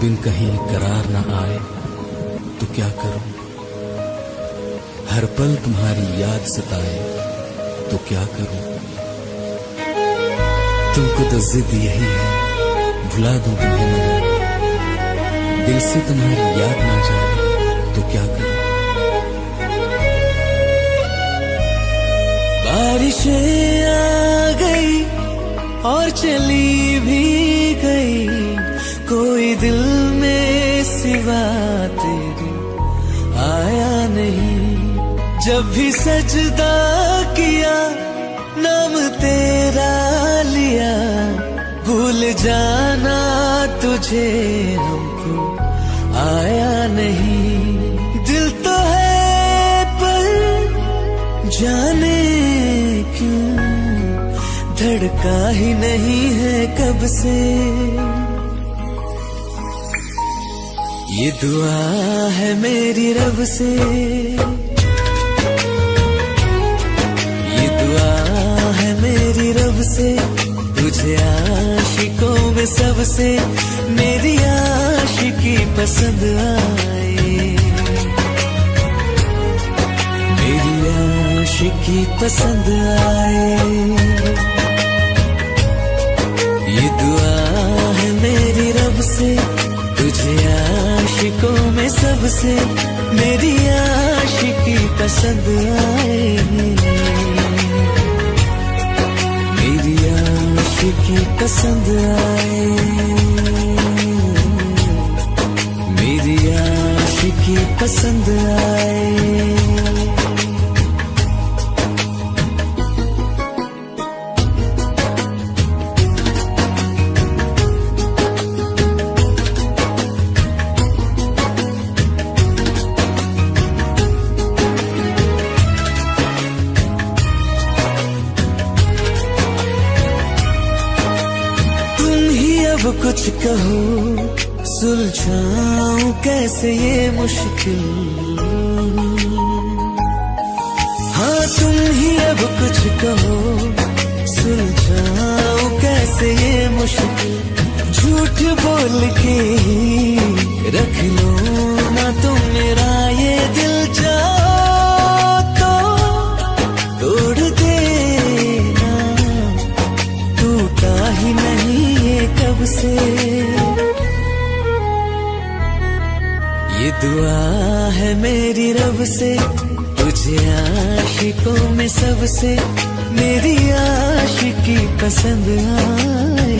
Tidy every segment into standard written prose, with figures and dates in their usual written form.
बिन कहीं करार न आए तो क्या करूं, हर पल तुम्हारी याद सताए तो क्या करूं। तुमको तो जिद यही है भुला दूं तुम्हें, मगर दिल से तुम्हारी याद ना जाए तो क्या करूं। बारिशें आ गई और चली भी गई, कोई दिल में सिवा तेरे आया नहीं। जब भी सजदा किया नाम तेरा लिया, भूल जाना तुझे हमको आया नहीं। दिल तो है पर जाने क्यों धड़का ही नहीं है कब से। ये दुआ है मेरी रब से, ये दुआ है मेरी रब से, तुझे आशिकों में सबसे मेरी आशिकी पसंद आए, मेरी आशिकी पसंद आए। ये दुआ है मेरी रब से, तुझे आशिकों में सबसे मेरी आशिकी पसंद आए, मेरी आशिकी पसंद आए, मेरी आशिकी पसंद आए। अब कुछ कहो सुलझाऊं कैसे ये मुश्किल, हाँ तुम ही अब कुछ कहो सुलझाऊं कैसे ये मुश्किल। झूठ बोल के ही रख लो ना तुम मेरा ये दिल, जाओ तो तोड़ देना, टूटा ही नहीं कब से। ये दुआ है मेरी रब से, तुझे आशिकों में सबसे मेरी आशिकी पसंद आए,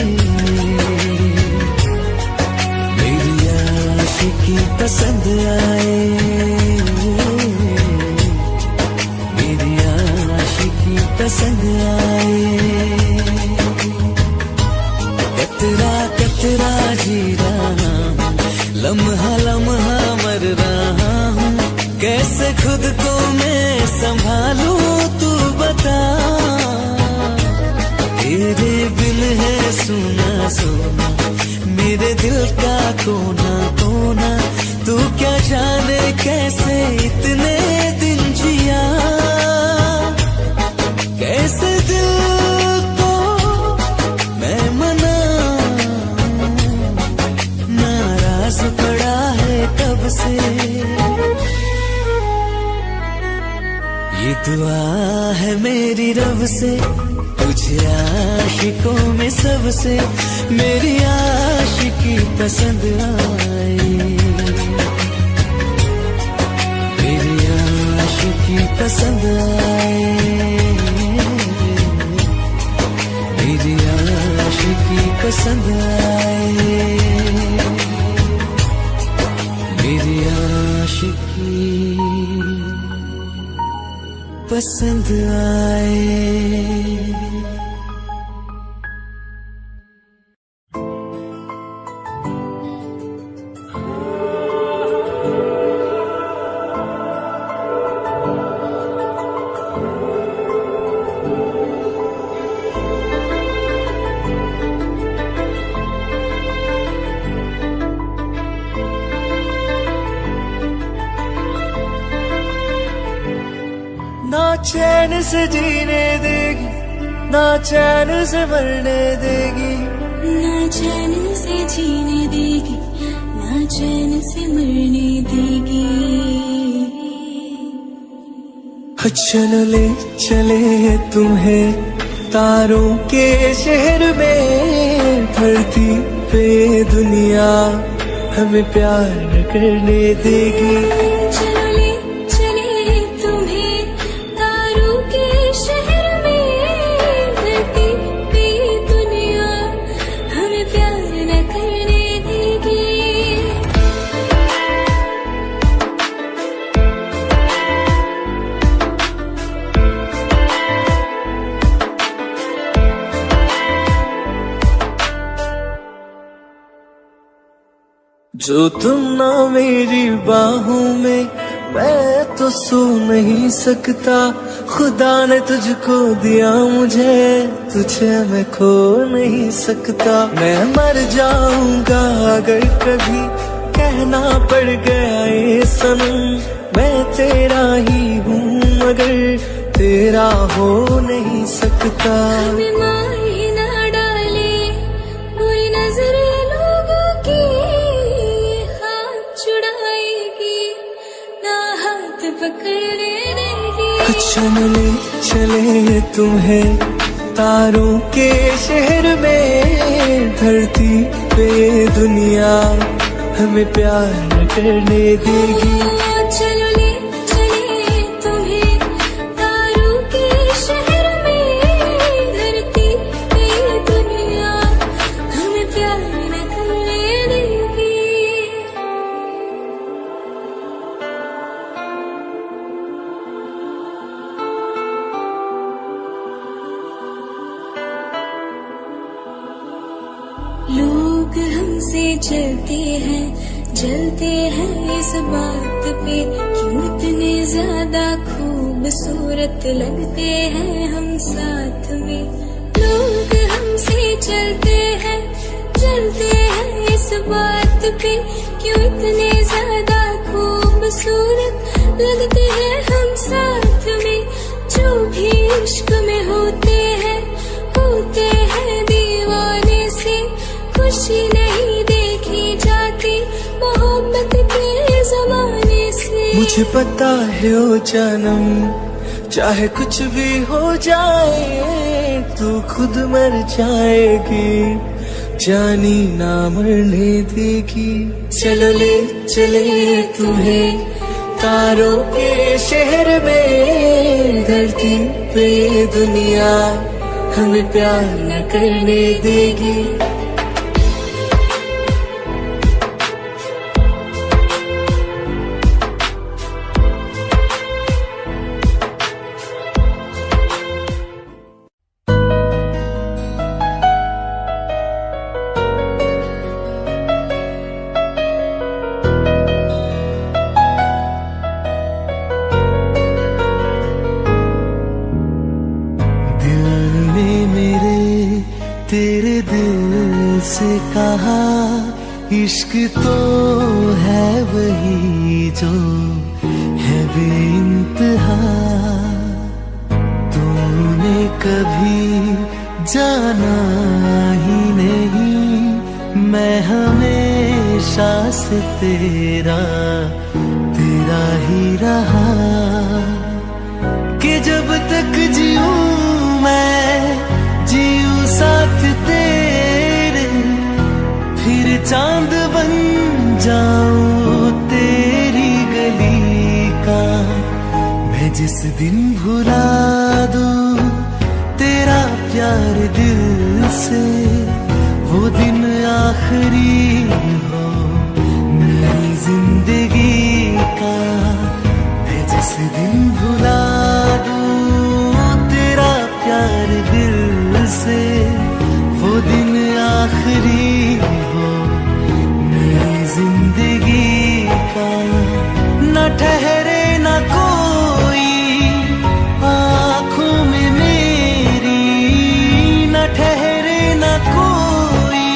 मेरी आशिकी पसंद आए, मेरी आशिकी पसंद आए। कतरा कतरा जी रहा हूँ, लम्हा लम्हा मर रहा हूँ, कैसे खुद को मैं संभालूं तू बता। तेरे बिन है सुना सुना मेरे दिल का कोना कोना, तू क्या जाने कैसे इतने दिन जिया, कैसे दिल को मैं मना पड़ा है कब से। ये दुआ है मेरी रब से, तुझे आशिकों में सबसे मेरी आशिकी पसंद आए, मेरी आशिकी पसंद आए, मेरी आशिकी पसंद आए, मेरी आशिकी पसंद आए। ना चैन से जीने देगी, ना चैन से मरने देगी, ना चैन से जीने देगी, चैन से मरने देगी। चलो ले चले तुम्हें तारों के शहर में, धरती पे दुनिया हमें प्यार न करने देगी। चलो ले चले तुम्हें तारों के शहर में, धरती पे दुनिया हमें प्यार न करने देगी। जो तुम ना मेरी बाहों में, मैं तो सो नहीं सकता। खुदा ने तुझको दिया मुझे, तुझे मैं खो नहीं सकता। मैं मर जाऊंगा अगर कभी कहना पड़ गया ये सनम, मैं तेरा ही हूँ मगर तेरा हो नहीं सकता। हमें माही ना डाले बुरी नजरें लोगों की, हाथ छुड़ाएगी ना हाथ पकड़ने देगी। चलो ले चले तुम्हें तारों के शहर में, धरती पे दुनिया हमें प्यार न करने देगी। चलो ले चले तुम्हें तारों के शहर में, धरती पे दुनिया हमें प्यार न करने देगी। लोग हमसे जलते हैं इस बात पे, क्यों इतने ज्यादा खूबसूरत लगते हैं हम साथ में। लोग हमसे जलते हैं इस बात पे, क्यों इतने ज्यादा खूबसूरत लगते हैं हम साथ में। जो भी इश्क में होते हैं दीवाने से, खुशी नहीं देखी जाती मोहब्बत के जमाने से। मुझे पता है ओ जानम, चाहे कुछ भी हो जाए तू खुद मर जाएगी, जानी ना मरने देगी। चलो ले चले तुम्हें तारों के शहर में, धरती पे दुनिया हमें प्यार न करने देगी। तेरे दिल से कहा इश्क तो है वही जो है बेइंतहा। तूने कभी जाना ही नहीं, मैं हमेशा से तेरा ही रहा। कि जब तक जीऊं मैं जीऊं साथ तेरे, फिर चांद बन जाऊं तेरी गली का। मैं जिस दिन भुला दूं तेरा प्यार दिल से, वो दिन आखिरी हो मेरी जिंदगी का। मैं जिस दिन भुला दूं तेरा प्यार दिल से, वो दिन आखिरी हो मेरी जिंदगी का। न ठहरे न कोई आँखों में मेरी, न ठहरे न कोई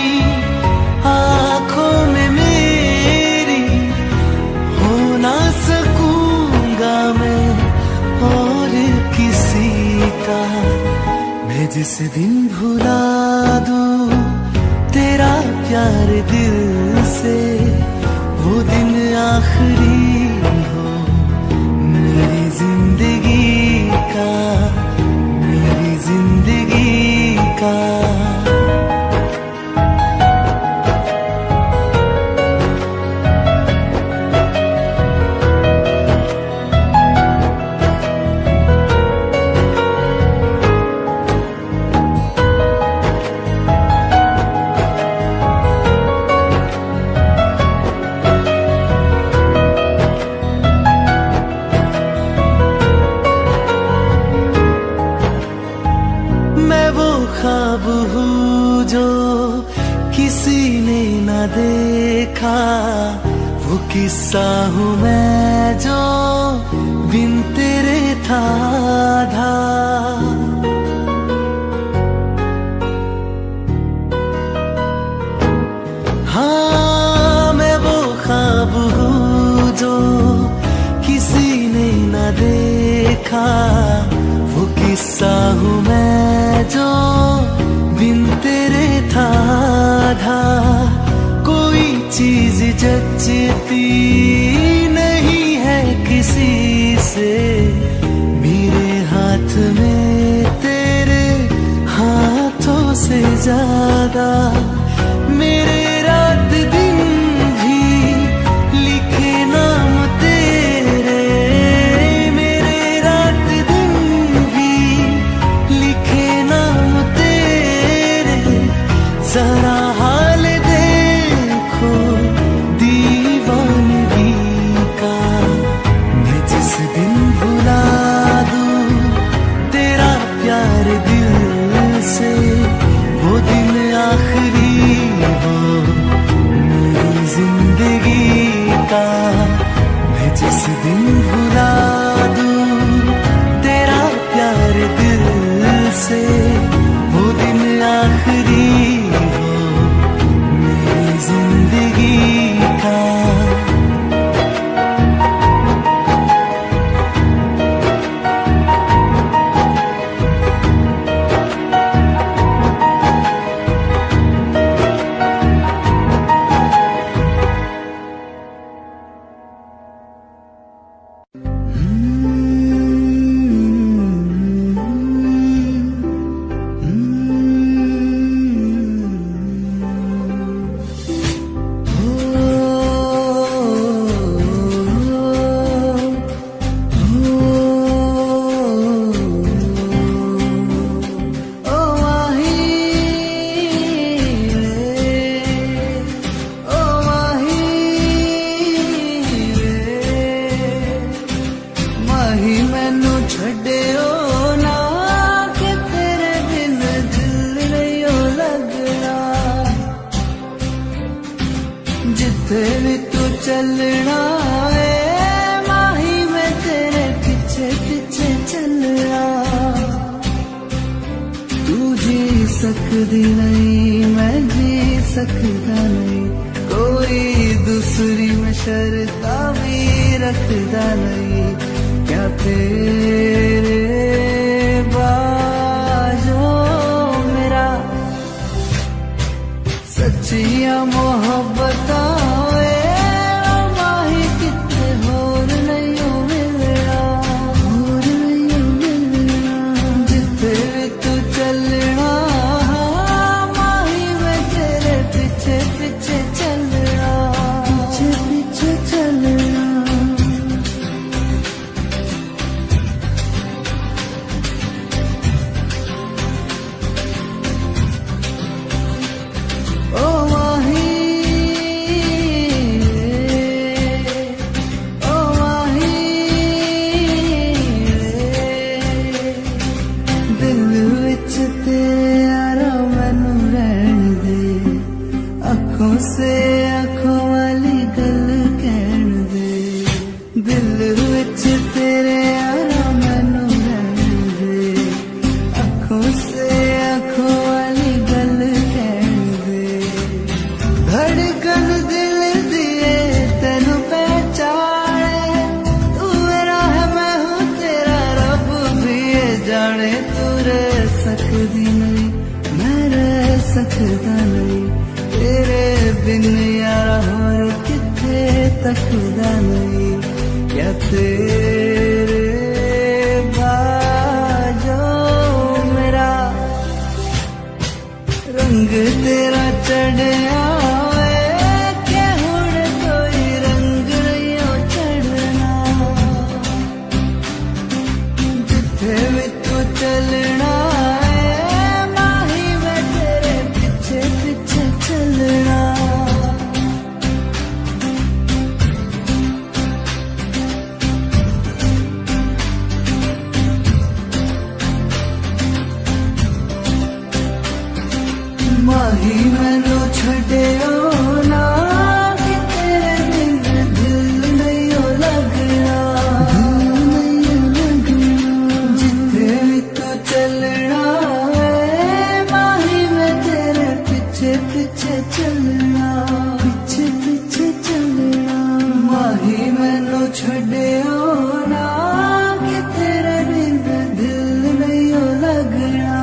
आँखों में मेरी। हो ना सकूंगा मैं और किसी का। मैं जिस दिन भुला दूं तेरा प्यार दिल से, वो दिन आखिरी हो मेरी जिंदगी का, मेरी जिंदगी का। ख्वाब हूँ जो किसी ने न देखा, वो किस्सा हूँ मैं जो बिन तेरे था आधा। हाँ मैं वो ख्वाब हूँ जो किसी ने न देखा, वो किस्सा हूँ मैं जो बिन तेरे था आधा। कोई चीज जचती नहीं है किसी से, मेरे हाथ में तेरे हाथों से ज्यादा। मेरे रात दिन भी लिखे नाम तेरे, मेरे रात दिन भी लिखे नाम तेरे। जरा हाल देखो दीवानगी का, मैं जिस दिन भुला दूं तेरा प्यार दिल से, वो दिन आखिरी हो मेरी जिंदगी का। मैं जिस दिन भुला दूं तेरा प्यार दिल से, वो दिन आखिरी हो मेरी जिंदगी का। जिथे भी तू चलना है माही, मैं तेरे पीछे पीछे चलना। तू जी सकदी नहीं मैं जी सकदा नहीं, कोई दूसरी में शर्ता भी रखदा नहीं। क्या तेरे बाजो मेरा सच्चिया मोहब्बत माही, कितने होर नहीं हो मिलना, होर नहीं हो मिलना। जिथे भी तू चलना माही, मैं तेरे पीछे पीछे चलना, पीछे पीछे चलना। से आँखों वाली गल कहन दे, दिल विच तेरे यारा मैनू रहन दे। आँखों से आँखों वाली गल कहन दे, धड़कन दिल दिए तेनू पहचाने। तू मेरा है मैं हूँ तेरा, रब भी ये जाने। तू रह सकदी नहीं मैं रह सकदा नहीं, तेरे बिन यारा होर किथे तकदा नहीं क्या तेरे बाजों मेरा रंग तेरा चढ़या के हुण कोई रंग नहीं चढ़ना जिथे भी तू चलना माही मैं तेरे पीछे पीछे चलना माही मैनू छड्डियो ना कि तेरे बिन दिल नहीं लगना जिथे भी तू चलना माही मैं तेरे पीछे पीछे चलना पीछे पीछे चलना माही मैनू छड्डियो ना कि तेरे बिन दिल नहीं लगना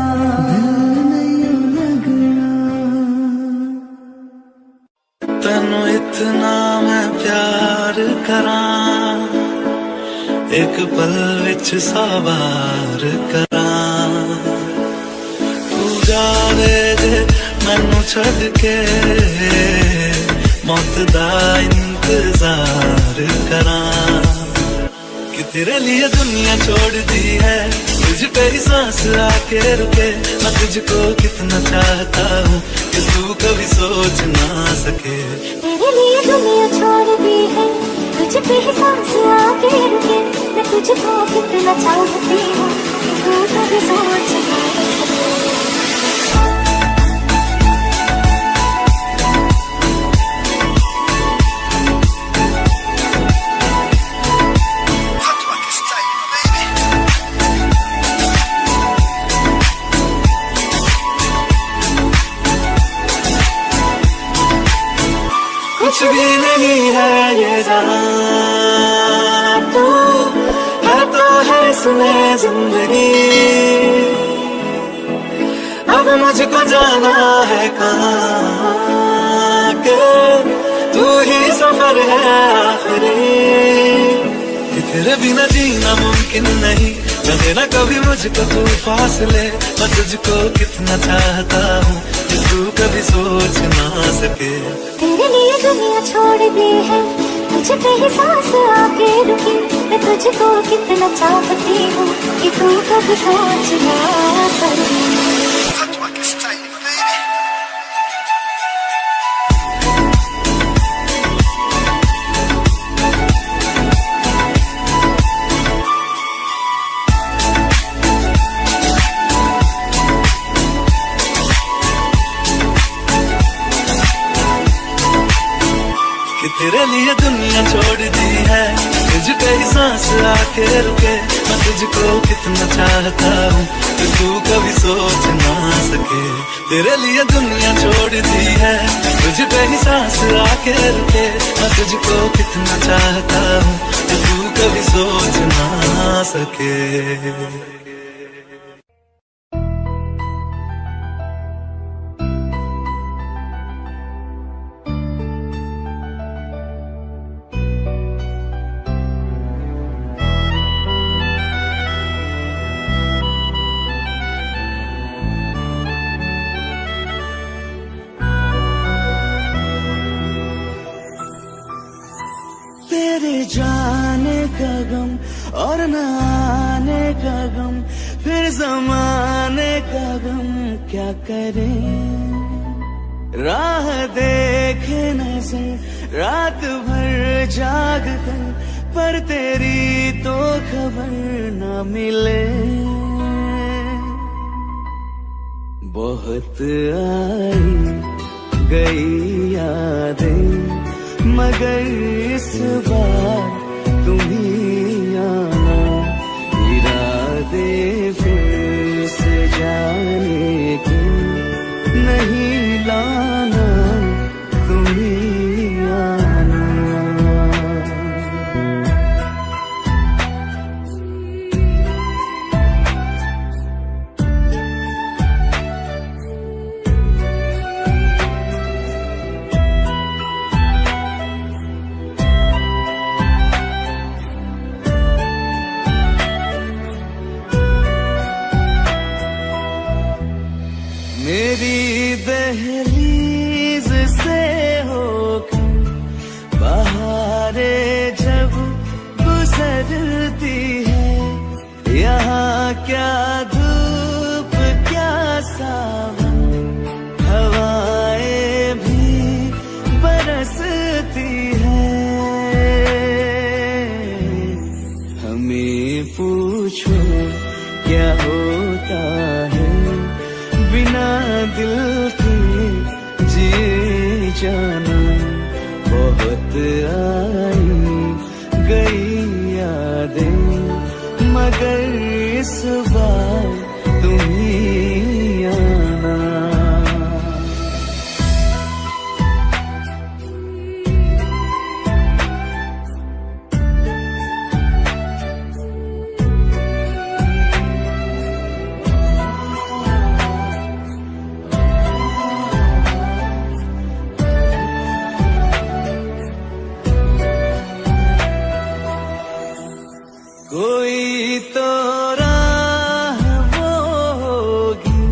तेनू इतना मैं प्यार करां एक पल विच सवार करां तू जावे जे मैनू छड़ के मौत दा इंतजार करां कि तेरे लिए दुनिया छोड़ दी है तुझ पे ही सांस आके रुके मैं तुझको कितना चाहता हूँ कि तू कभी सोच ना सके तेरे लिए दुनिया छोड़ दी है तुझ पे ही सांस आके रुके मैं तुझको कितना चाहती हूँ कि तू कभी सोच ना सके कुछ भी नहीं है ये जान तू है तो है सुने जिंदगी अब मुझको जाना है कहाँ के तू ही सफर है आखिरी कि तेरे बिना जीना मुमकिन नहीं न देना कभी मुझको तू फासले मैं तुझको कितना चाहता हूँ कि तू कभी सोच ना सके तेरे लिए दुनिया छोड़ दी है तुझ पे ही सांस आके रुकी मैं तुझको कितना चाहती हूँ कि तू कभी सोच ना सके तेरे लिए दुनिया छोड़ दी है तुझ पे ही सांस आके रुके मैं तुझको कितना चाहता हूँ कि तू कभी सोच ना सके तेरे लिए दुनिया छोड़ दी है तुझ पे ही सांस आके रुके मैं तुझको कितना चाहता हूँ कि तू कभी सोच ना सके तेरे जाने का गम और न आने का गम फिर जमाने का गम क्या करे राह देखे नजर रात भर जाग कर पर तेरी तो खबर न मिले बहुत आई गई यादें मगर इस बार तुम ही आना इरादे फिर से जाने के नहीं लाना तुम ही आना मेरी दहलीज से होकर बहारें जब गुजरती है, यहाँ क्या धूप क्या सावन, हवाएं भी बरसती है। हमें पूछो क्या होता है बिना दिल के जिए जाना। बहुत आई गई यादें मगर इस बार तुम ही आना। कोई तो राह वो होगी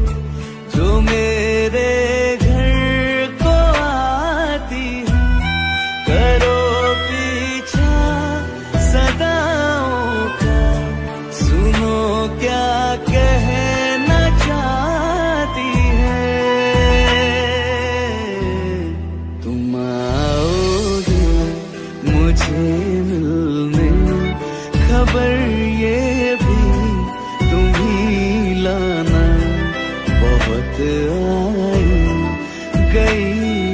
जो मेरे घर को आती है। करो पीछा सदाओं का, सुनो क्या कहना चाहती है। तुम आओगे मुझे मिलने, खबर ये भी तुम ही लाना। बहुत आई गई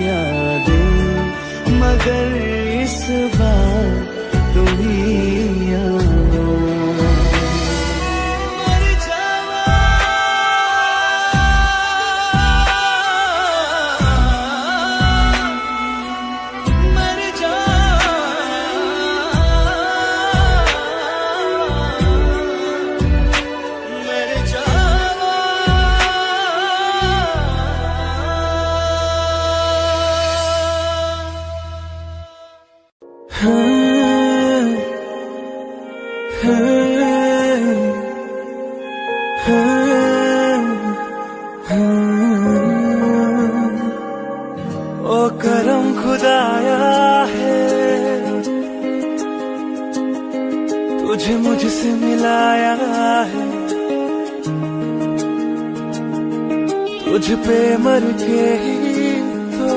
यादें मगर इस बार तुम ही आना। मर जावा मर जा ओ करम खुदाया है तुझे मुझसे मिलाया है। तुझ पे मर के ही तो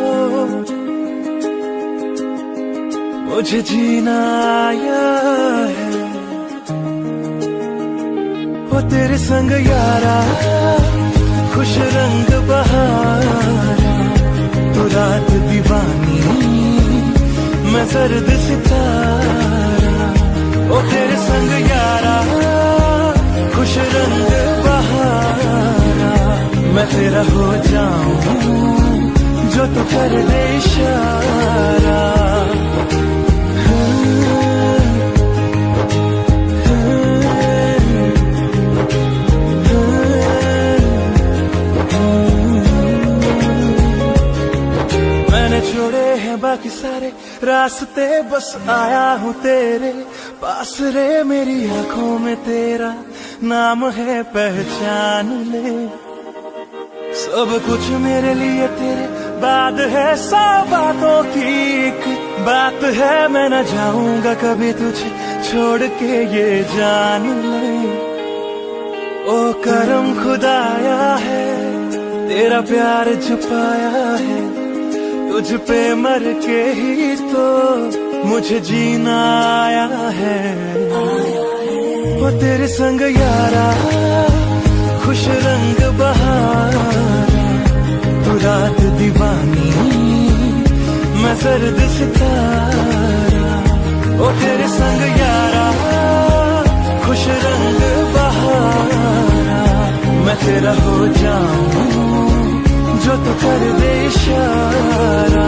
मुझे जीना आया है। वो तेरे संग यारा खुश रंग बहारा, तू रात दीवानी मैं सर्द सितारा। ओ तेरे संग यारा खुश रंग बहारा, मैं तेरा हो जाऊं जो तू कर दे इशारा। छोड़े हैं बाकी सारे रास्ते, बस आया हूँ तेरे पास रे। मेरी आंखों में तेरा नाम है, पहचान ले। सब कुछ मेरे लिए तेरे बाद है, 100 बातों की एक बात है। मैं न जाऊंगा कभी तुझे छोड़ के, ये जान ले। ओ करम खुदाया है तेरा प्यार छुपाया है। तुझ पे मर के ही तो मुझे जीना आया है। वो तेरे संग यारा खुश रंग बहारा, तू रात दीवानी मैं सर्द सितारा। वो तेरे संग यारा खुश रंग बहारा, मैं तेरा हो जाऊं जो तू कर दे इशारा।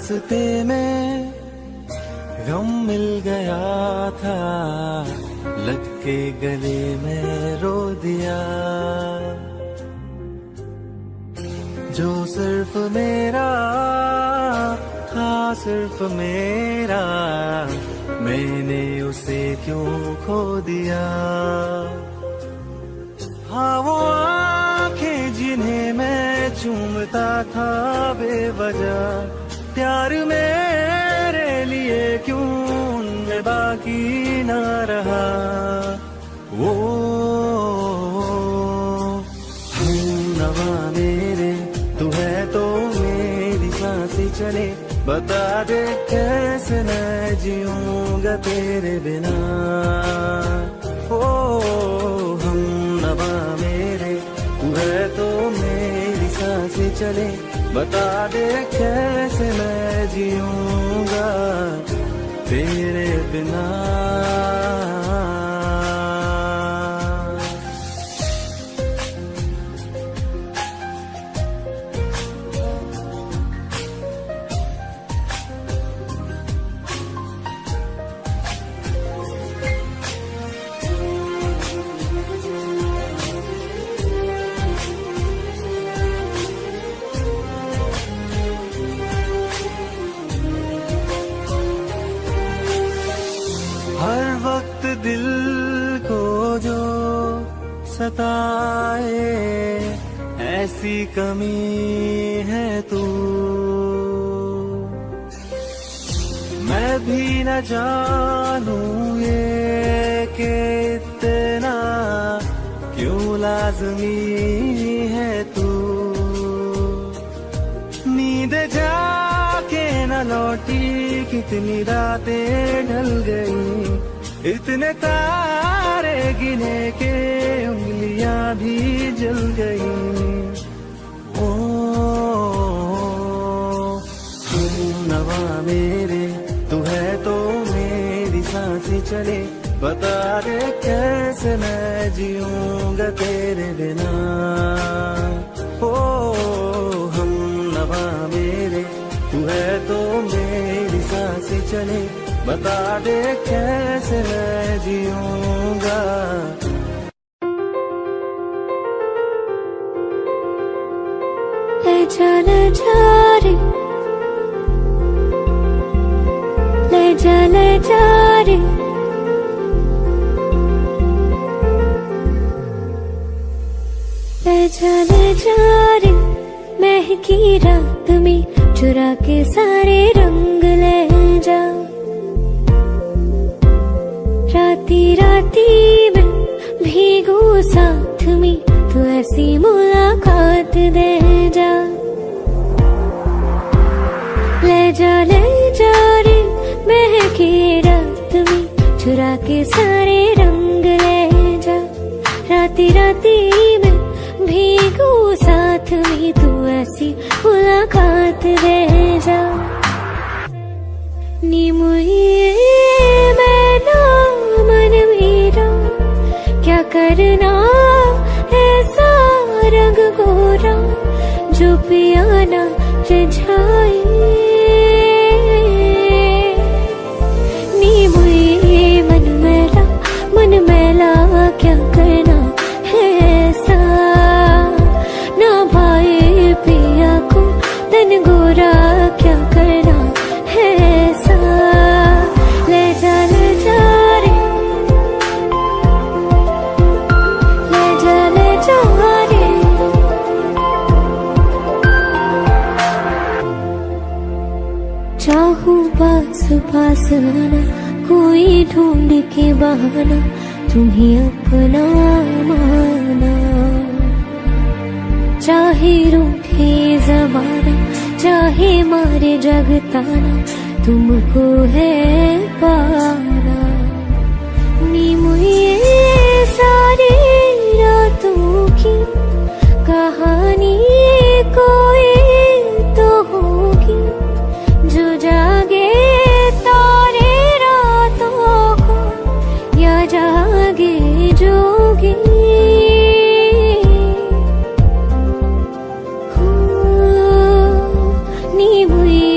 रास्ते में गम मिल गया था, लग के गले में रो दिया। जो सिर्फ मेरा था, सिर्फ मेरा, मैंने उसे क्यों खो दिया। हाँ वो आंखें जिन्हें मैं चूमता था बेवजह, प्यार मेरे लिए क्यों उनमें बाकी ना रहा। वो हमनवा मेरे, तू है तो मेरी सांसें चले, बता दे कैसे मैं जीऊंगा तेरे बिना। ओ हमनवा मेरे, तू है तो मेरी सांसें चले, बता दे कैसे मैं जीऊंगा तेरे बिना। हर वक्त दिल को जो सताए, ऐसी कमी है तू। मैं भी न जानूं ये कि इतना क्यों लाज़मी है तू। नींद जाके न लौटी, कितनी रातें ढल गई, इतने तारे गिने के उंगलियां भी जल गई। ओ हमनवा मेरे, तू है तो मेरी सांसें चले, बता दे कैसे मैं जीऊंगा तेरे बिना। ओ हमनवा मेरे, तू है तो मेरी सांसें चले, बता दे कैसे मैं जीऊंगा। ले जा रे, ले जा रे, ले जा रे, महकी रात में चुरा के सारे रंग ले जा। राती राती में भीगू साथ में, तू ऐसी मुलाकात दे जा। ले जा रे, महकी रात में चुरा के सारे रंग ले जा। राती राती में भीगू साथ में, तू ऐसी मुलाकात दे जा। नी मुझे मैना मन मेरा, क्या करना ऐसा रंग गोरा, जो पियाना रिझाए। नी मुझे मन मैला, क्या करना है ऐसा, ना भाई पिया को तन गोरा, क्या करना है ऐसा। ले जा रे, ले जा रे, चाहूं पास पास आना, कोई ढूंढ के बहाना, तुम्हें अपना माना। चाहे रूठे ज़माना, चाहे मारे जगताना, तुमको है पाना। नी मुझे सारी रातों की कहानी कोई तो होगी, जो जागे तारे रातों को, या जागे जोगी। नी मुझे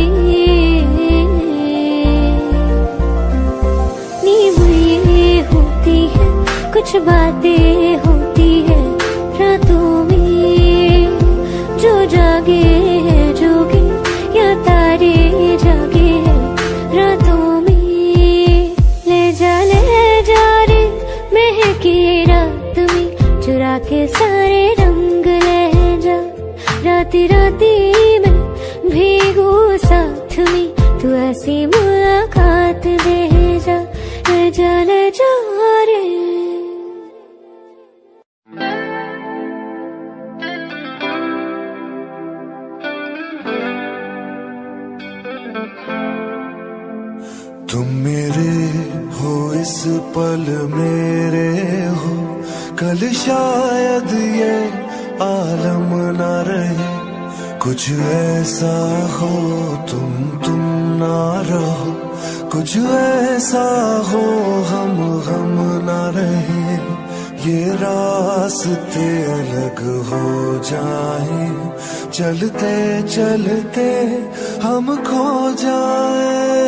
कुछ बातें होती है रातों में, जो जागे हैं जोगे या तारे जागे हैं रातों में। ले जा रे महके रात में, चुरा के सारे रंग ले जा। राती राती में भीगू साथ में, तू ऐसी मुलाकात दे जा। ले जा रे। तुम मेरे हो इस पल मेरे हो, कल शायद ये आलम ना रहे। कुछ ऐसा हो तुम ना रहो, कुछ ऐसा हो हम ना रहे। ये रास्ते अलग हो जाए, चलते चलते हम खो जाए।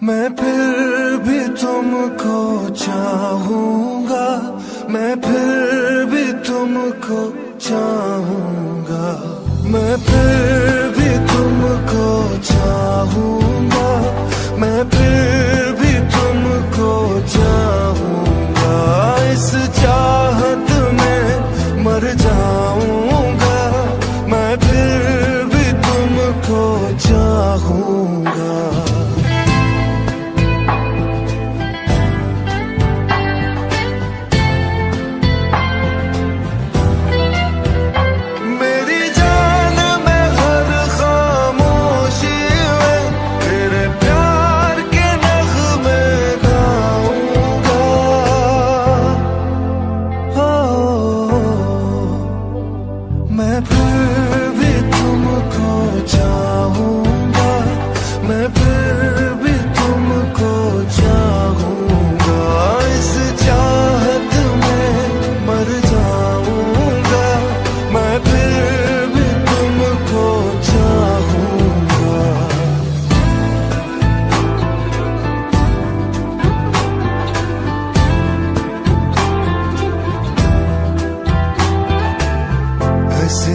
मैं फिर भी तुमको चाहूंगा, मैं फिर भी तुमको चाहूंगा, मैं फिर भी तुमको चाहूंगा, मैं फिर भी तुमको चाहूंगा। इस चाहत में मर जाऊंगा, मैं फिर भी तुमको चाहूंगा।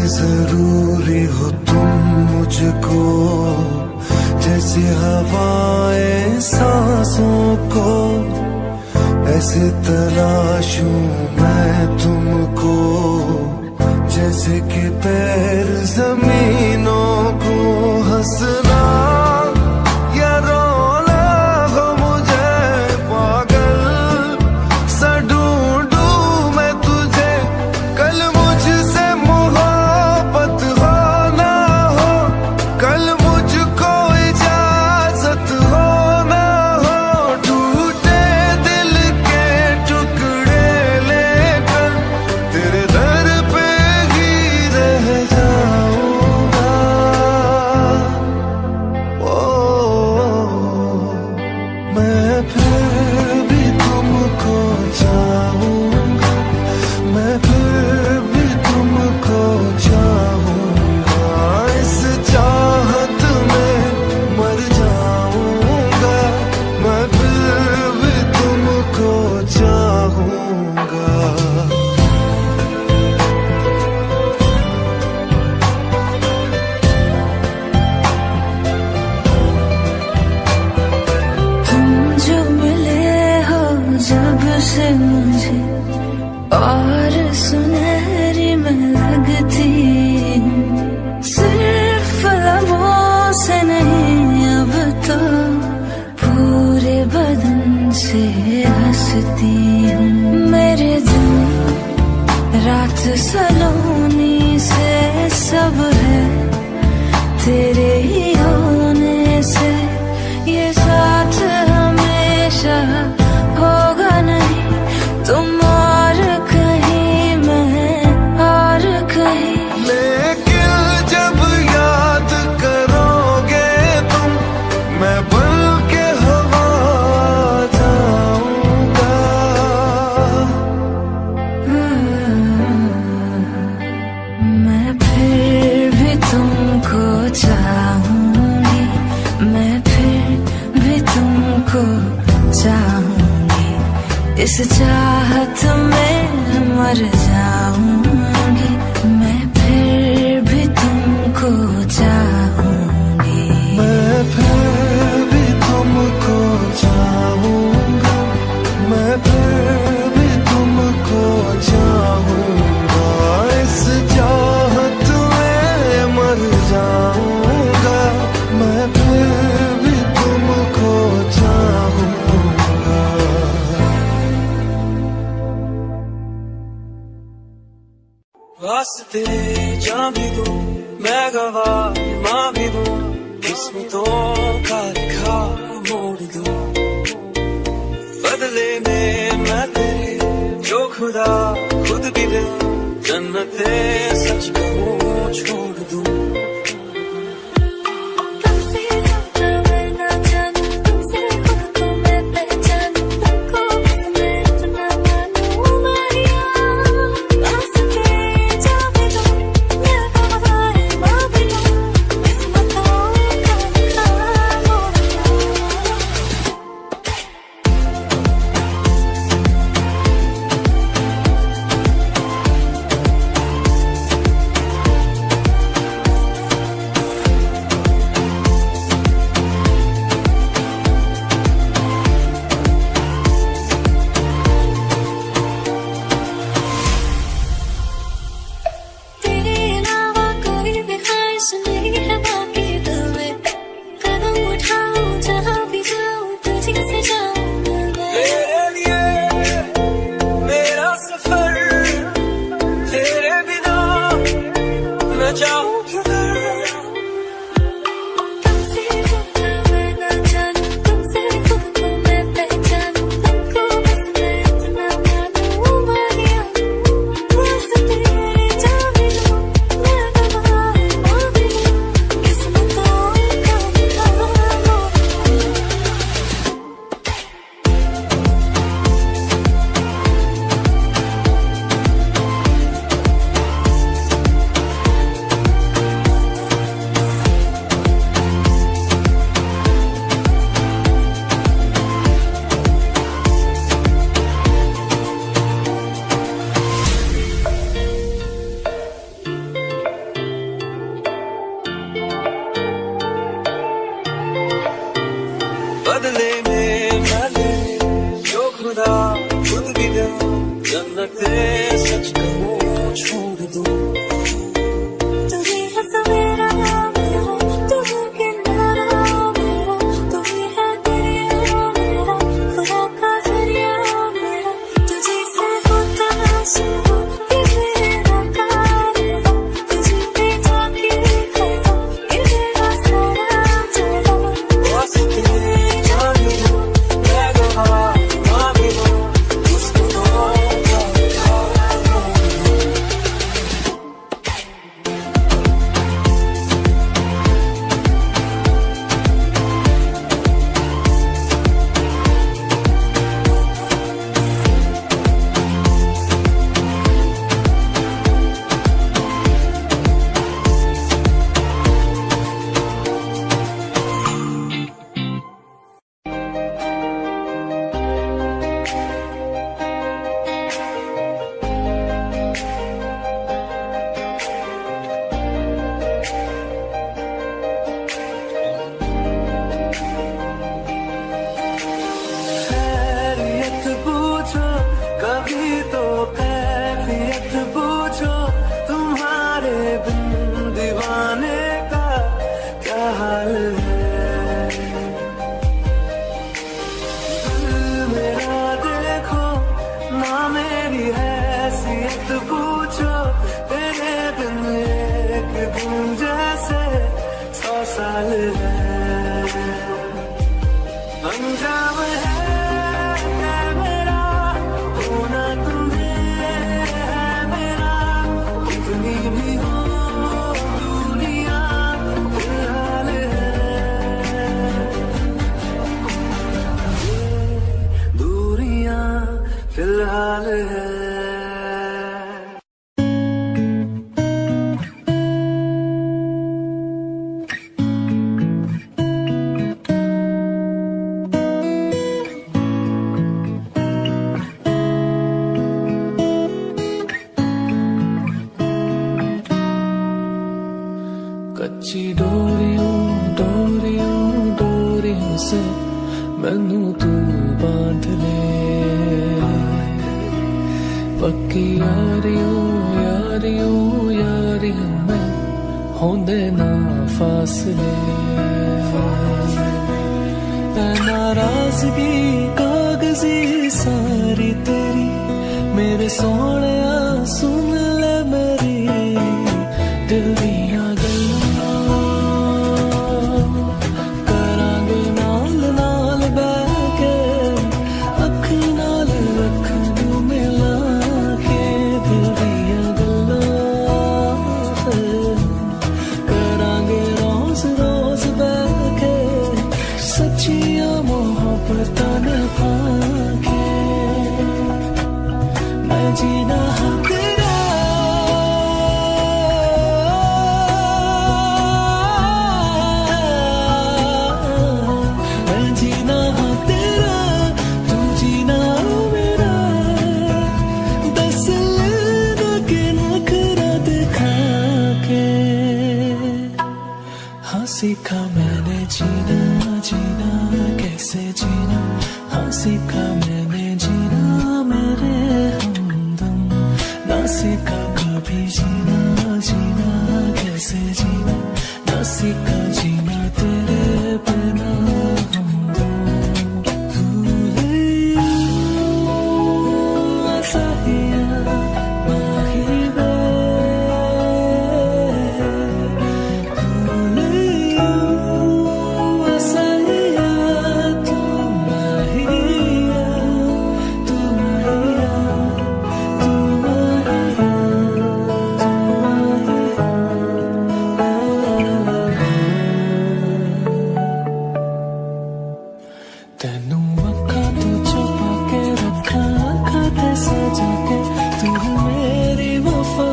जरूरी हो तुम मुझको, जैसे हवाएं सांसों को। ऐसे तलाशूं मैं तुमको, जैसे कि पैर जमीनों को। हंसना या रोना हो मुझे पागल सा ढूंढूं मैं तुझे। कल मुझसे से मुझे और सुनहरी मैं लगती हूँ। सिर्फ लबों से नहीं अब तो पूरे बदन से हंसती हूँ। मेरे दिन रात सलोनी से सब है तेरे ही होने से। ये साथ हमेशा होगा नहीं, तुम और कहीं मैं और कहीं। लेकिन जब याद करोगे तुम, मैं बन के हवा जाऊंगा। मैं फिर भी तुमको चाह इस चाहत में मर जाऊंगी मैं, फिर भी तुमको चाहूंगी। मैं फिर भी तुमको चाहूंगा, मैं फिर भी तुमको चाहूंगा। इस चाहत में मर जाऊंगा मैं, फिर भी तुमको चाहूंगा। वास्ते जान भी दूं मैं, गवाह मां भी दूं, किस्मतों का लिखा मोड़ दूं। बदले में मैं तेरे जो खुदा खुद भी दे, जन्नते सच कहूं छोड़ दूं। बदले में मैं तेरे जो खुदा खुद भी दे, जन्नते सच कहूं छोड़ दूं। तू ही है सवेरा मेरा, तू ही किनारा मेरा, तू ही है दरिया मेरा, खुदा का जरिया मेरा। तुझे से होता शुरू ये मेरा कारवां, तुझे पे जाके खत्म ये मेरा सारा जहां। वास्ते जान भी दूं मैं, गवाह मां भी दूं, किस्मतों का लिखा मोड़ दूं। खैरियत पूछो कभी तो कैफियत पूछो, तुम्हारे बिन दीवाने का क्या हाल है। दिल मेरा देखो ना मेरी हैसियत पूछो, तेरे बिन एक दिन जैसे 100 साल है। अंजाम है मेरा होना तुम्हें है मेरा, कितनी भी हो दुनिया फिलहाल है। ये दूरियां फिलहाल है। से मैनू तू बांध ले, पक्की यारियों यारियों यारियों में होंदे ना फासले। नाराजगी कागजी सारी तेरी, मेरे सोने सुन ले मेरी दिल दियां गल्लां, करांगे नाल नाल बैठ के अख नाल अख नूं मिला के। दिल दियां गल्लां करांगे रोज रोज बैठ के, सच्चियां मोहब्बतां निभा के। मैं जीना तेरा, मैं जीना तेरा, तू जीना मेरा। दस लेना के नखरा दिखा के। हाँ सीखा मैंने जीना जीना कैसे जीना, हाँ सीखा मैंने जीना मेरे हमदम। ना सीखा कभी जीना जीना कैसे जीना, ना सीखा जीना तेरे बिना हमदम। भूले सहिया माही वे, भूले सहिया तू माहिया, तू माहिया, तू माहिया, तेनू अखां तो छुपा के रखा, अखां ते सजा के तू मेरी वफा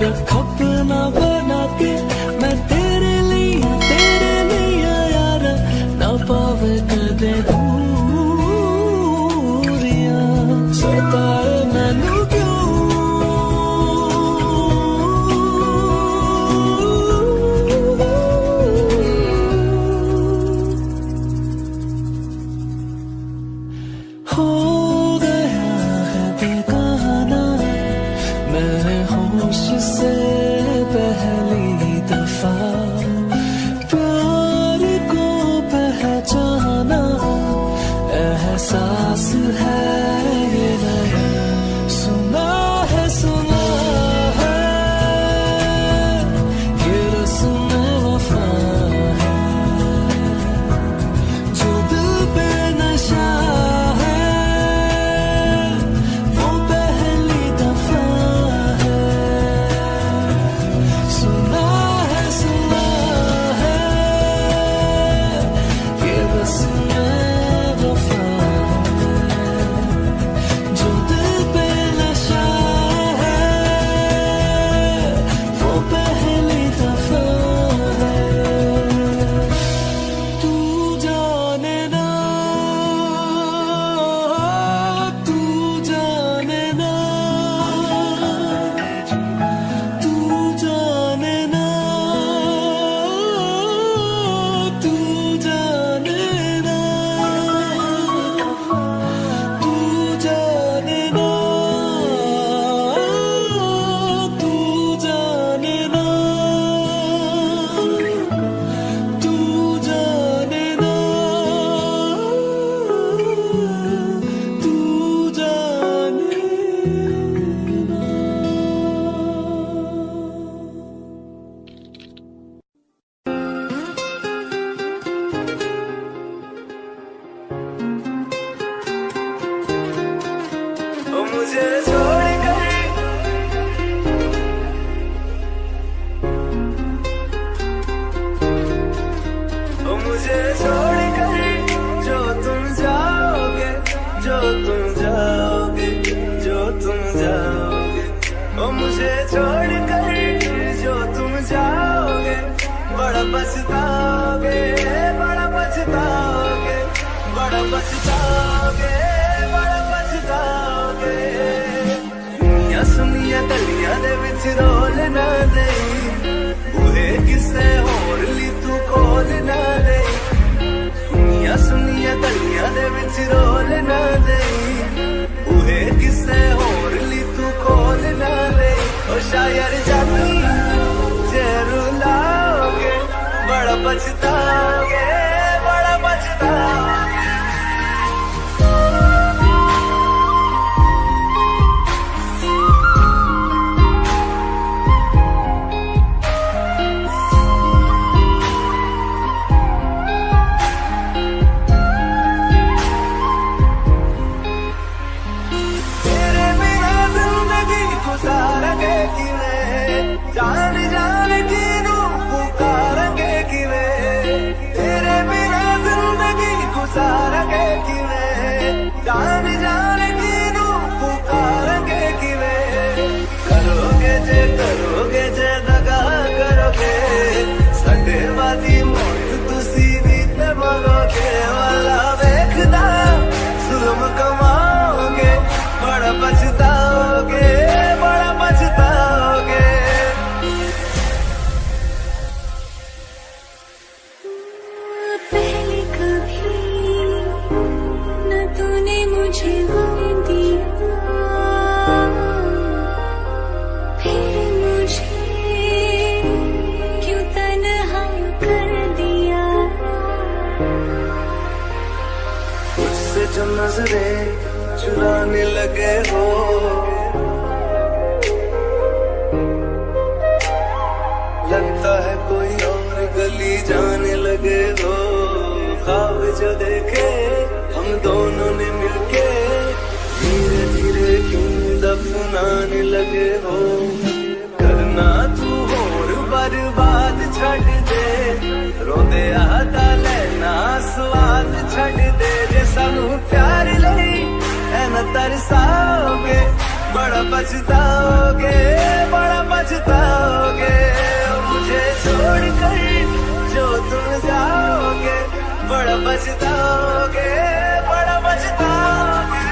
रख अपना बना के। मैं तेरे लिए यारा, ना पावे कदे दूरियां। सताए मैनू क्यों हो गया है बेगाना, मैंने होश से पहली दफा प्यार को पहचाना। एहसास है ये नया, सुना है ये रस्म वफा है, जो दिल पे नशा है वो पहली दफा है। सुना है ये रस्म वफा है, जो दिल पे नशा है वो पहली दफा है। तू जाने ना, तू जाने ना, तू जाने ना, तू जाने ना, तू जाने ना, तू जाने ना, तू जाने ना, तू जाने ना। ओ मुझे छोड़ कर, ओ मुझे छोड़ कर जो तुम जाओगे, जो तुम जाओगे, जो तुम जाओगे। ओ मुझे छोड़ कर जो तुम जाओगे, बड़ा पछताओगे, बड़ा पछताओगे, बड़ा पछताओगे, बड़ा पछताओगे। सुनिया सुनिया गलियां दे विच रोल ना दे, बूहे किसे होर ली तू खोल ना दे। यार जानी जे रुलाओगे बड़ा पछताओगे, बड़ा पछताओगे। जान जान किनू पुकारेंगे किवें, तेरे बिना जिंदगी गुजारेंगे किवें, जान जान किनू पुकारेंगे किवें। करोगे जे दगा करोगे साडे वादी मौत तुसी भी ते मरोगे, वाला वेखदा जुल्म कमाओगे बड़ा पछताओगे, बड़ा पछताओगे। पहले कभी न तूने मुझे दिया, फिर मुझे क्यों तन्हा कर दिया। मुझसे जो नजरें चुराने लगे हो, लगता है कोई और गली जाने लगे हो। ख्वाब जो देखे हम दोनों ने मिलके, धीरे धीरे क्यों दफनाने लगे हो। करना तू और बर्बाद छड़ दे, रोंदे आता लेना स्वाद छड़ दे। जे सानू प्यार लई ऐना तरसाओगे बड़ा पछताओगे, बड़ा पछताओगे। मुझे छोड़कर जो तुम जाओगे बड़ा पछताओगे, बड़ा पछताओगे।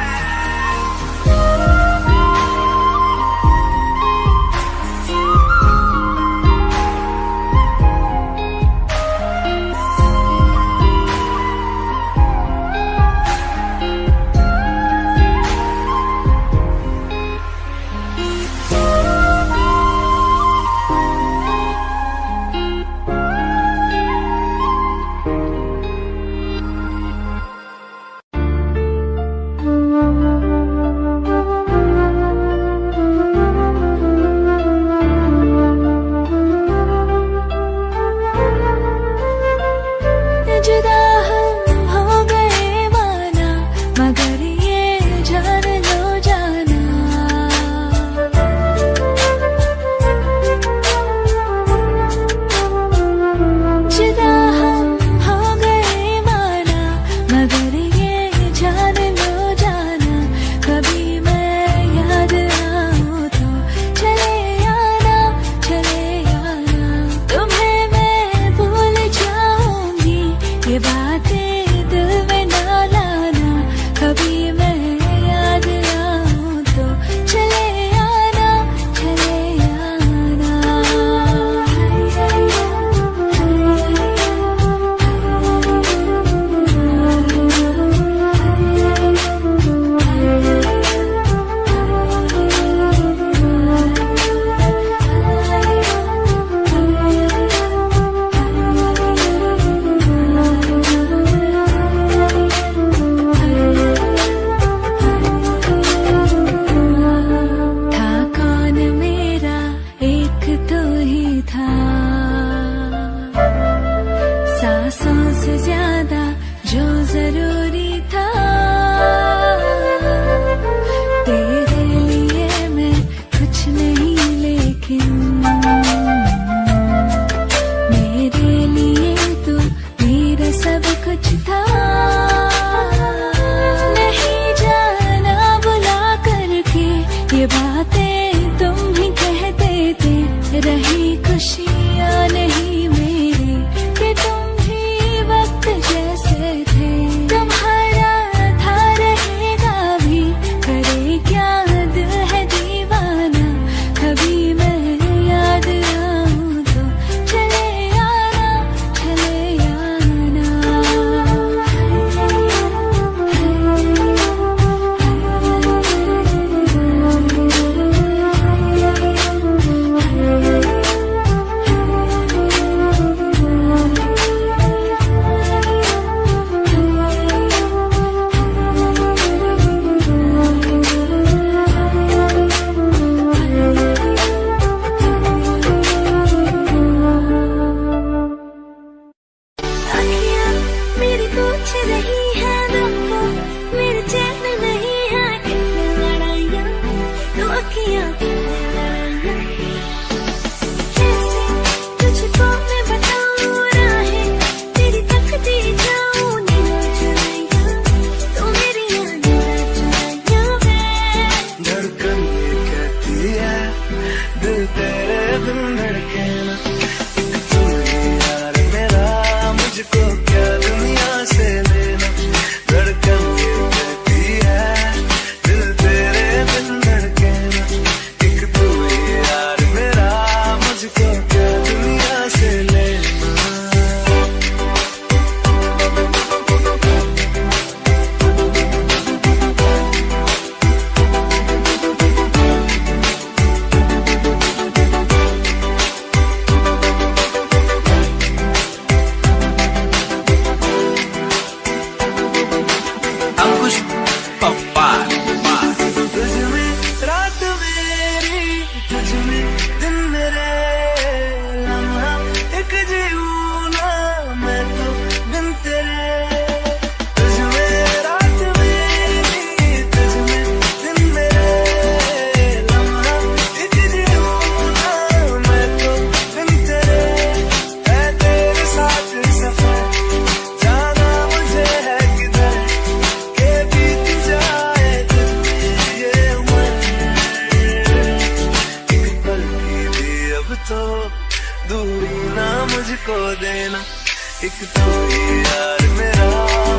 यार मेरा,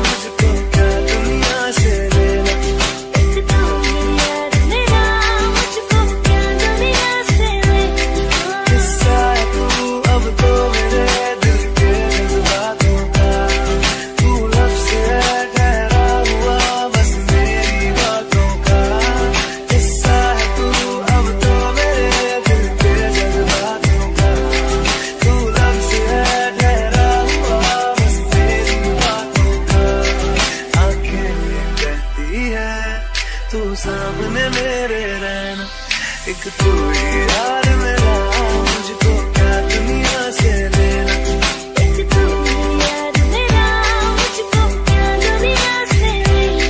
मुझको क्या दुनिया से लेना। एक तू ही यार मेरा, मुझको क्या दुनिया से लेना। किस्सा है तू अब तो मेरे दिल के जज्बातों का, तू लफ्ज़ है ठहरा हुआ बस मेरी बातों का। किस्सा है तू अब तो मेरे दिल के जज्बातों का, तू लफ्ज़ है ठहरा हुआ बस मेरी बातों का। आंखें कहती है तू सामने मेरे रहना, एक तू ही यार मेरा, मुझको क्या दुनिया से लेना। एक तू ही यार मेरा, मुझको क्या दुनिया से लेना।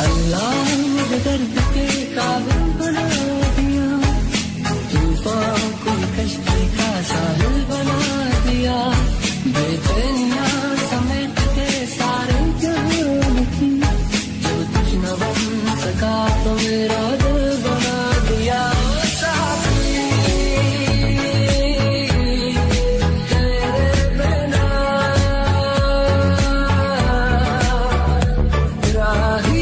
अल्लाह मुझे दर्द के काबिल बना दिया, तूफान को कश्ती का साहिल बना दिया। बेचैनियां समेट के सारे जहान की, जो कुछ न बन सका तो मेरा दिल बना दिया। साथी तेरे बिना राही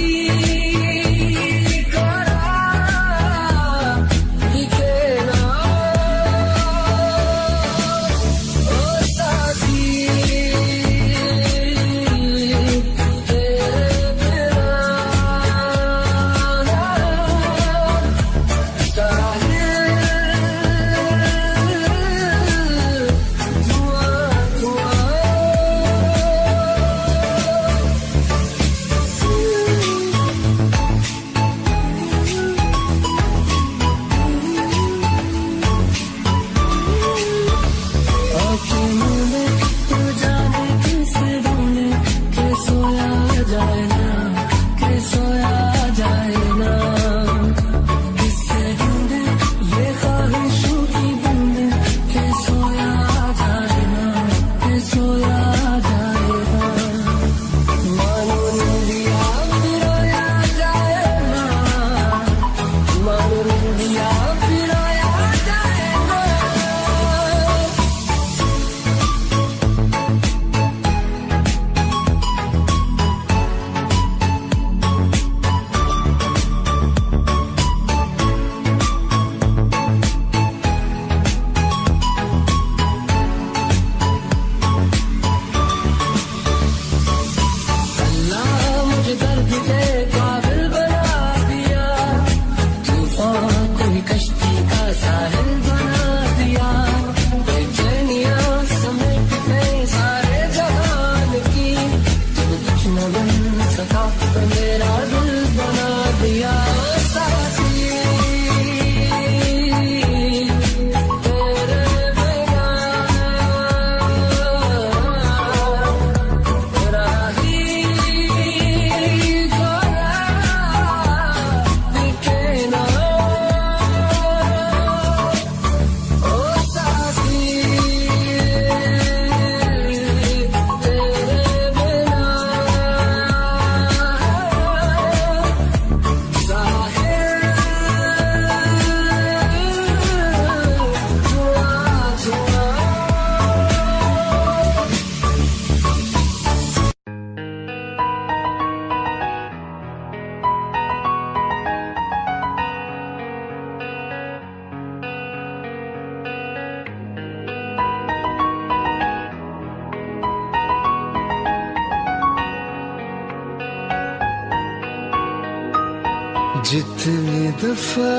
जितनी दफा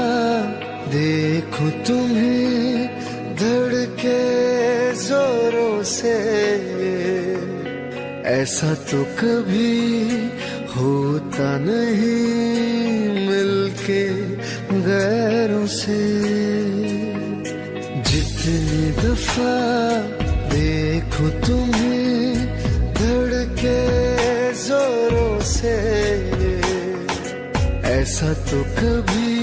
देखूं तुम्हें धड़के जोरों से, ऐसा तो कभी होता नहीं मिलके गैरों से। कितनी दफा देखो तुम्हें धड़के जोरों से, ऐसा तो कभी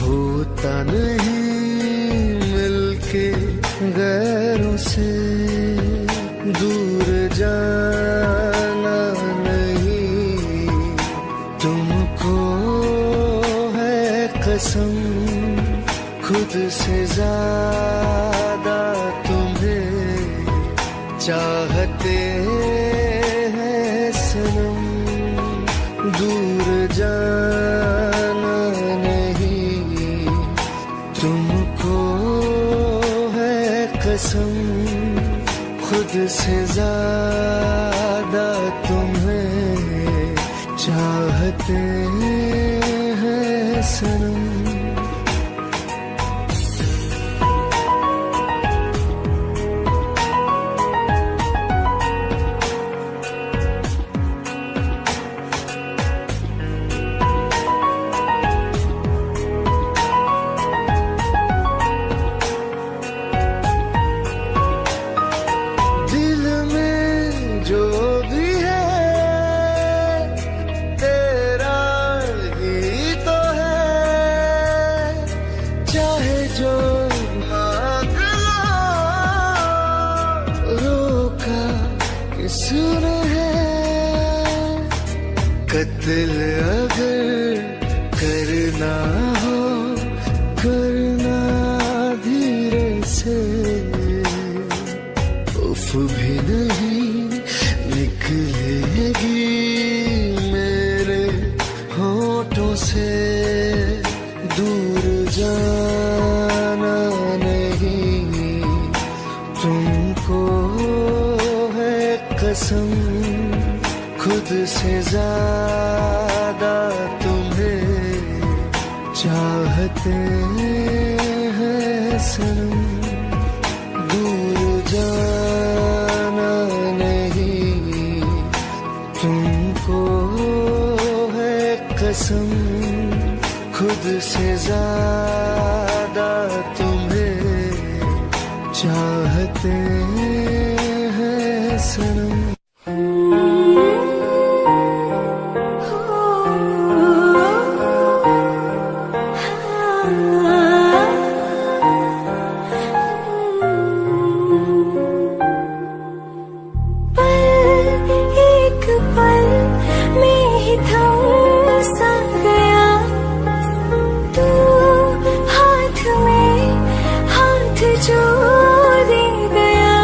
होता नहीं मिलके गैरों से। दूर जाना नहीं तुमको है कसम, खुद से ज्यादा तुम्हें चाहते हैं सनम। दूर जाना नहीं तुमको है कसम, खुद से ज्यादा तुम्हें चाहते हैं सनम। किसने है कत्ल अगर करना हो, करना धीरे से। उफ भी नहीं निकलेगी मेरे होठों से। दूर जाना नहीं तुमको कसम, खुद से ज्यादा तुम्हें चाहते हैं सनम। दूर जाना नहीं तुमको है कसम, खुद से ज्यादा तुम्हें चाहते हैं सनम। जो दे गया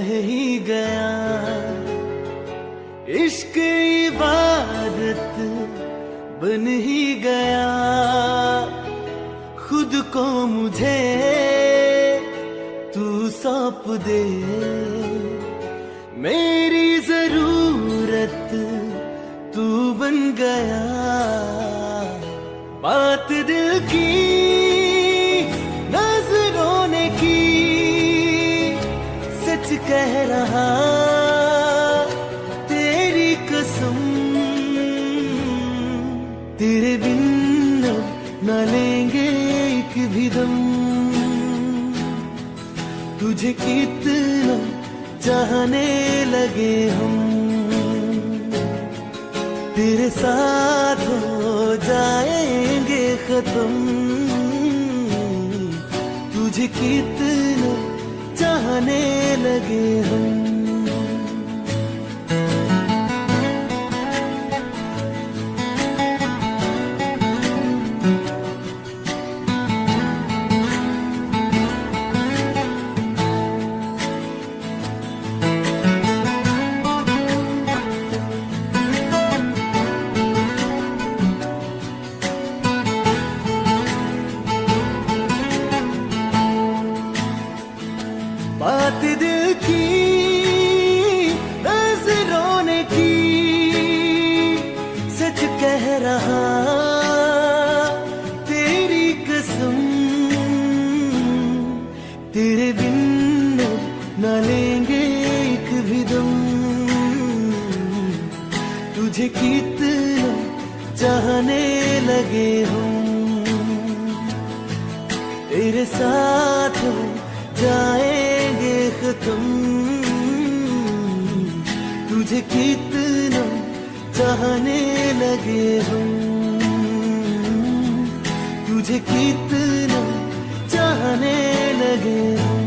रह ही गया। इश्क इबादत बन ही गया। खुद को मुझे तू सौंप दे, मेरी जरूरत तू बन गया। बात दिल की नजरों ने की, सच कह रहा तेरी कसम। तेरे बिन न लेंगे एक भी दम। तुझे कितना चाहने लगे हम, तेरे साथ हो जाएंगे खत्म। तुझे कितना चाहने लगे हम। बात दिल की नजरों ने की, सच कह रहा तेरी कसम। तेरे बिन न लेंगे एक भी दम। तुझे कितना चाहने लगे हम, तेरे साथ जाएंगे खत्म। तुझे कितना चाहने लगे हम, तुझे कितना चाहने लगे हम।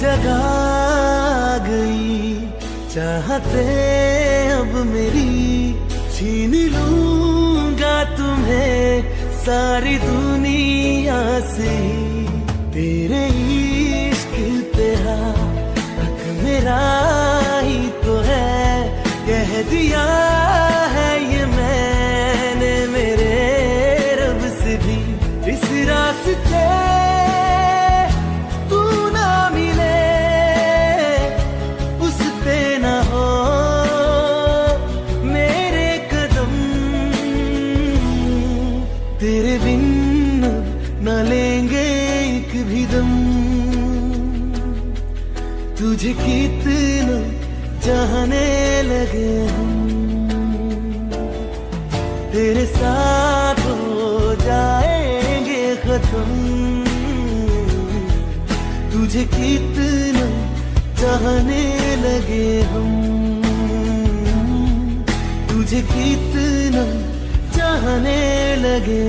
जगा गई चाहते अब मेरी, छीन लूंगा तुम्हें सारी दुनिया से। तेरे इश्क पे हक मेरा ही तो है, कह दिया है ये मैंने मेरे रब से भी। इस रास्ते तेरे बिन न लेंगे एक भी दम। तुझे कितना चाहने लगे हम, तेरे साथ हो जाएंगे खत्म। तुझे कितना चाहने लगे हम, तुझे कितना चाहने लगे।